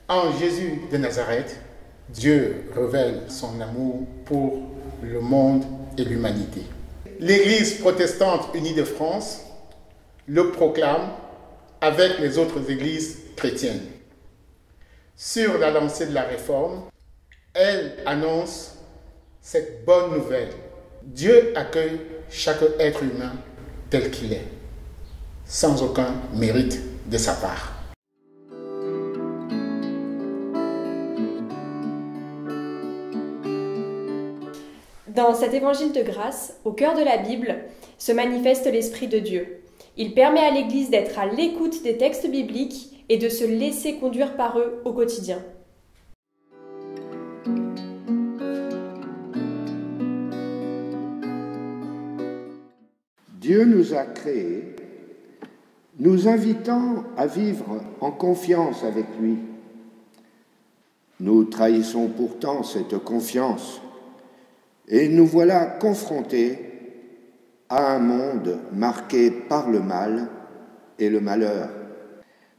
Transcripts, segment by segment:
En Jésus de Nazareth, Dieu révèle son amour pour le monde et l'humanité. L'Église protestante unie de France le proclame avec les autres églises chrétiennes. Sur la lancée de la Réforme, elle annonce cette bonne nouvelle. Dieu accueille chaque être humain tel qu'il est, sans aucun mérite de sa part. Dans cet évangile de grâce, au cœur de la Bible, se manifeste l'Esprit de Dieu. Il permet à l'Église d'être à l'écoute des textes bibliques et de se laisser conduire par eux au quotidien. Dieu nous a créés, nous invitant à vivre en confiance avec lui. Nous trahissons pourtant cette confiance et nous voilà confrontés à un monde marqué par le mal et le malheur.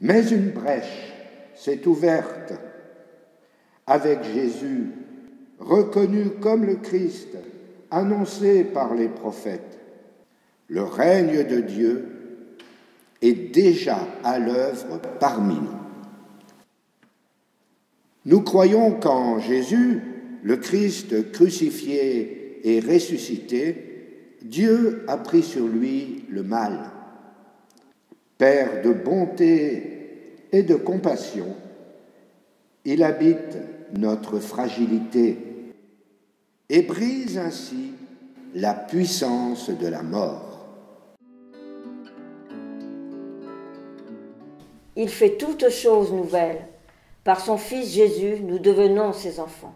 Mais une brèche s'est ouverte avec Jésus, reconnu comme le Christ, annoncé par les prophètes. Le règne de Dieu est déjà à l'œuvre parmi nous. Nous croyons qu'en Jésus, le Christ crucifié et ressuscité, Dieu a pris sur lui le mal. Père de bonté et de compassion, il habite notre fragilité et brise ainsi la puissance de la mort. Il fait toutes choses nouvelles. Par son Fils Jésus, nous devenons ses enfants.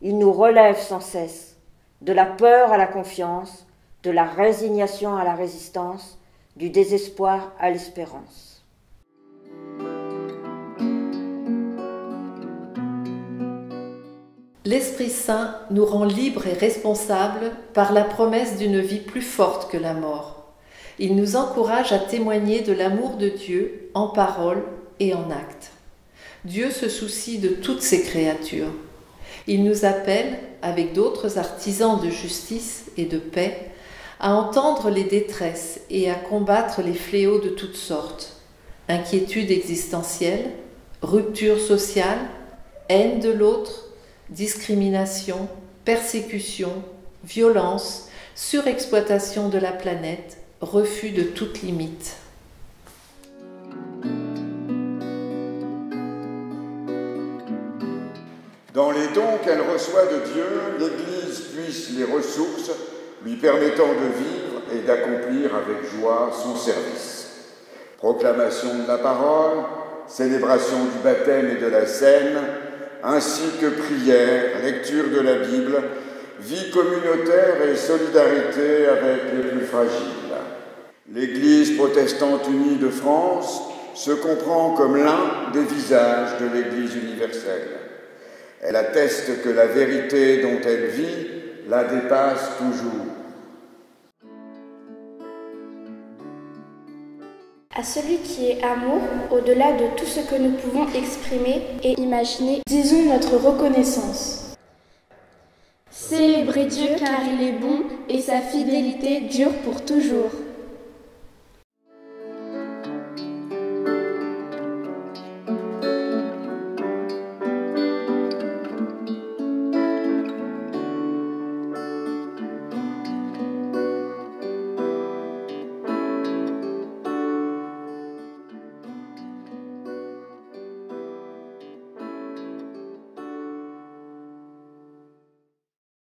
Il nous relève sans cesse, de la peur à la confiance, de la résignation à la résistance, du désespoir à l'espérance. L'Esprit Saint nous rend libres et responsables par la promesse d'une vie plus forte que la mort. Il nous encourage à témoigner de l'amour de Dieu en parole et en acte. Dieu se soucie de toutes ses créatures. Il nous appelle, avec d'autres artisans de justice et de paix, à entendre les détresses et à combattre les fléaux de toutes sortes. Inquiétude existentielle, rupture sociale, haine de l'autre, discrimination, persécution, violence, surexploitation de la planète, refus de toute limite. Dans les dons qu'elle reçoit de Dieu, l'Église puise les ressources lui permettant de vivre et d'accomplir avec joie son service. Proclamation de la parole, célébration du baptême et de la scène, ainsi que prière, lecture de la Bible, vie communautaire et solidarité avec les plus fragiles. L'Église protestante unie de France se comprend comme l'un des visages de l'Église universelle. Elle atteste que la vérité dont elle vit la dépasse toujours. À celui qui est amour, au-delà de tout ce que nous pouvons exprimer et imaginer, disons notre reconnaissance. Célébrez Dieu car il est bon et sa fidélité dure pour toujours.